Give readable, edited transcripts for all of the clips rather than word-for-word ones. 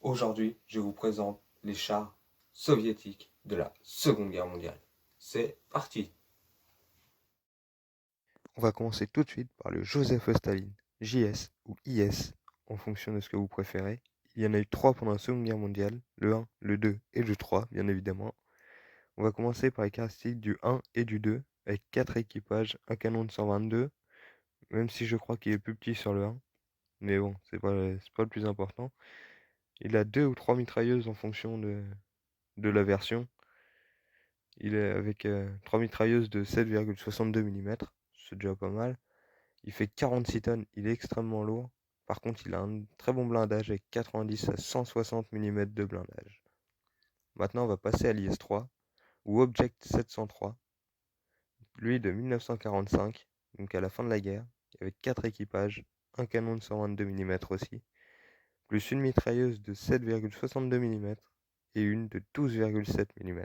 Aujourd'hui, je vous présente les chars soviétiques de la Seconde Guerre mondiale. C'est parti! On va commencer tout de suite par le Joseph Staline, JS ou IS, en fonction de ce que vous préférez. Il y en a eu trois pendant la Seconde Guerre mondiale, le 1, le 2 et le 3, bien évidemment. On va commencer par les caractéristiques du 1 et du 2, avec 4 équipages, un canon de 122, même si je crois qu'il est plus petit sur le 1, mais bon, c'est pas le plus important. Il a 2 ou 3 mitrailleuses en fonction de la version. Il est avec 3 mitrailleuses de 7,62 mm, c'est déjà pas mal. Il fait 46 tonnes, il est extrêmement lourd. Par contre, il a un très bon blindage avec 90 à 160 mm de blindage. Maintenant, on va passer à l'IS-3 ou Object 703, lui de 1945, donc à la fin de la guerre, avec 4 équipages, un canon de 122 mm aussi, plus une mitrailleuse de 7,62 mm et une de 12,7 mm.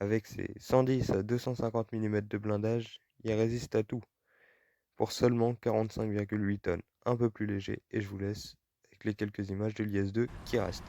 Avec ses 110 à 250 mm de blindage, il résiste à tout, pour seulement 45,8 tonnes, un peu plus léger, et je vous laisse avec les quelques images de l'IS-2 qui restent.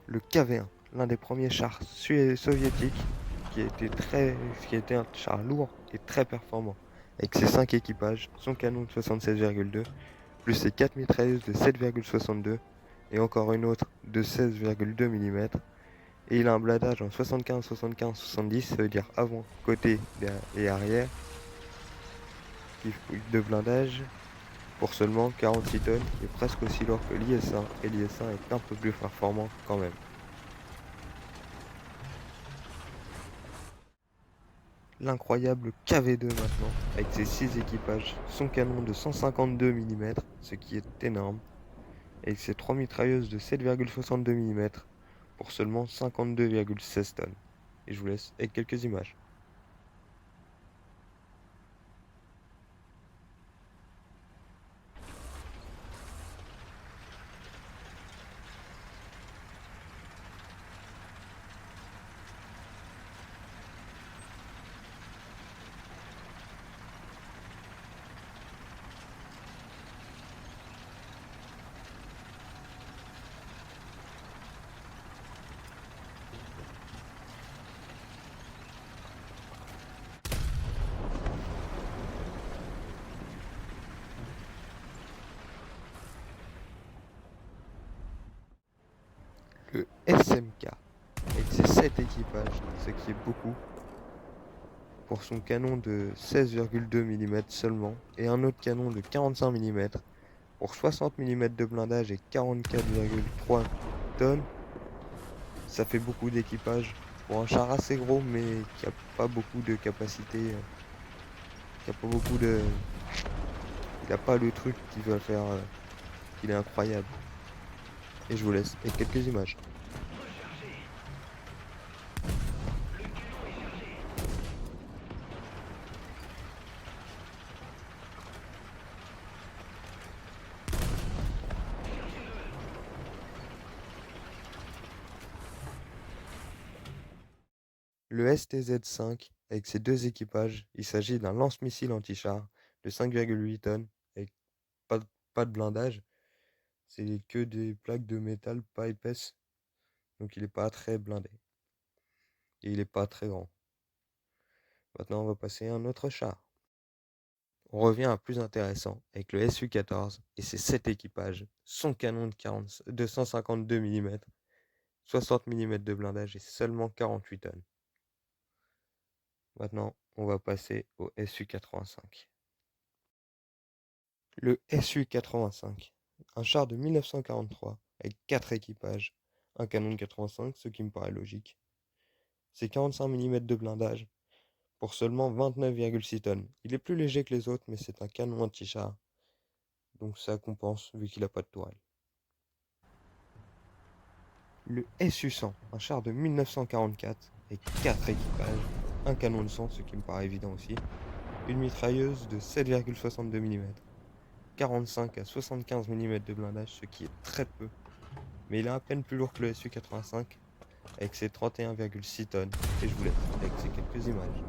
Le KV-1, l'un des premiers chars soviétiques qui a été un char lourd et très performant, avec ses 5 équipages, son canon de 76,2, plus ses 4 mitrailleuses de 7,62 et encore une autre de 16,2 mm. Et il a un blindage en 75, 75, 70, ça veut dire avant, côté et arrière, de blindage pour seulement 46 tonnes, qui est presque aussi lourd que l'IS-1, et l'IS-1 est un peu plus performant quand même. L'incroyable KV-2 maintenant, avec ses 6 équipages, son canon de 152 mm, ce qui est énorme, avec ses 3 mitrailleuses de 7,62 mm, pour seulement 52,16 tonnes. Et je vous laisse avec quelques images. Le SMK, avec ses 7 équipages, ce qui est beaucoup, pour son canon de 16,2 mm seulement, et un autre canon de 45 mm, pour 60 mm de blindage et 44,3 tonnes. Ça fait beaucoup d'équipage pour un char assez gros, mais qui a pas beaucoup de capacité, qui a pas beaucoup de... Il a pas le truc qui va faire qu'il est incroyable. Et je vous laisse avec quelques images. Le STZ-5, avec ses 2 équipages, il s'agit d'un lance-missile anti-char de 5,8 tonnes, avec pas, pas de blindage. C'est que des plaques de métal pas épaisses, donc il n'est pas très blindé. Et il n'est pas très grand. Maintenant, on va passer à un autre char. On revient à plus intéressant avec le Su-14 et ses 7 équipages, son canon de 152 mm, 60 mm de blindage et seulement 48 tonnes. Maintenant, on va passer au Su-85. Le Su-85, un char de 1943 avec 4 équipages, un canon de 85, ce qui me paraît logique. C'est 45 mm de blindage pour seulement 29,6 tonnes. Il est plus léger que les autres, mais c'est un canon anti-char. donc ça compense vu qu'il n'a pas de tourelle. Le SU-100, un char de 1944 avec 4 équipages, un canon de sang, ce qui me paraît évident aussi, une mitrailleuse de 7,62 mm, 45 à 75 mm de blindage, ce qui est très peu, mais il est à peine plus lourd que le SU-85 avec ses 31,6 tonnes, et je vous laisse avec ces quelques images.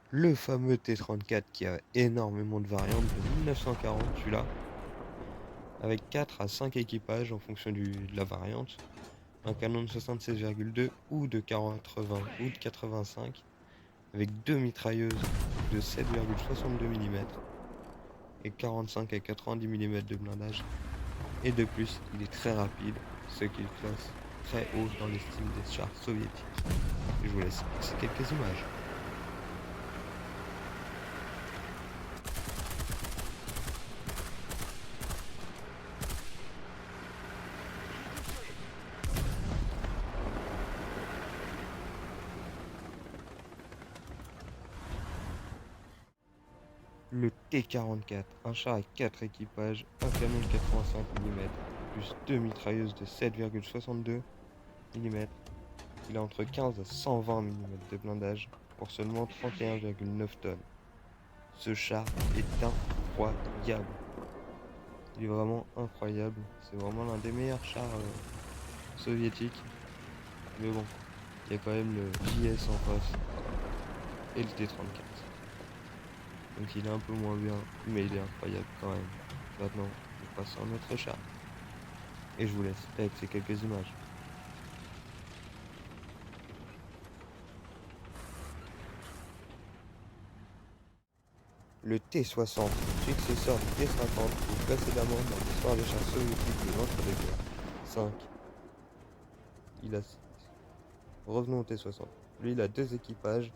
Le fameux T-34 qui a énormément de variantes de 1940, celui-là, avec 4 à 5 équipages en fonction de la variante, un canon de 76,2 ou de 80 ou de 85, avec 2 mitrailleuses de 7,62 mm et 45 à 90 mm de blindage, et de plus il est très rapide, ce qui le classe très haut dans l'estime des chars soviétiques. Et je vous laisse ces quelques images. Le T-44, un char avec 4 équipages, un canon de 85 mm, plus 2 mitrailleuses de 7,62 mm. Il a entre 15 à 120 mm de blindage pour seulement 31,9 tonnes. Ce char est incroyable. Il est vraiment incroyable. C'est vraiment l'un des meilleurs chars soviétiques. Mais bon, il y a quand même le JS en face et le T-34. Donc il est un peu moins bien, mais il est incroyable quand même. Maintenant, je passe à un autre char. Et je vous laisse avec ces quelques images. Le T-60, successeur du T-50, est précédemment dans l'histoire des chars soviétiques de l'entre-deux-guerres. 5. Revenons au T-60. Lui, il a 2 équipages,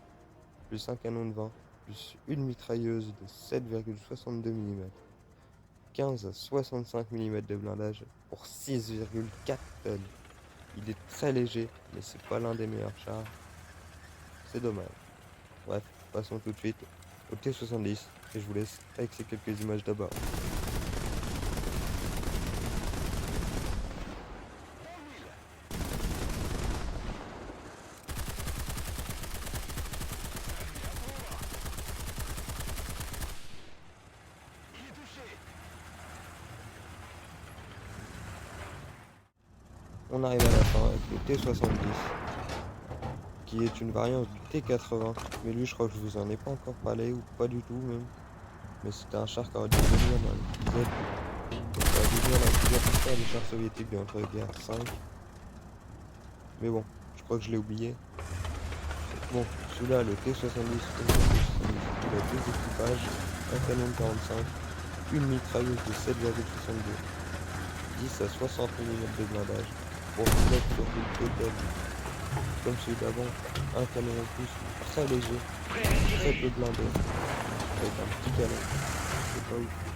plus un canon de 20, plus une mitrailleuse de 7,62 mm, 15 à 65 mm de blindage pour 6,4 tonnes. Il est très léger, mais c'est pas l'un des meilleurs chars. C'est dommage. Bref, passons tout de suite au T-70 et je vous laisse avec ces quelques images d'abord. On arrive à la fin avec le T-70, qui est une variante du T-80, mais lui je crois que je vous en ai pas encore parlé, ou pas du tout même. Mais c'était un char qui aurait dû venir dans l'épisode. Ça aurait dû venir dans l'épisode histoire des chars soviétiques de l'entre-deux-guerres 5. Mais bon, je crois que je l'ai oublié. Bon, celui-là, le T-70, il a 2 équipages, un canon de 45, une mitrailleuse de 7,62, 10 à 60 mm de blindage, pour mettre sur le total, comme celui d'avant, un canon en plus, très léger, très peu blindé, avec un petit canon, c'est pas ouf.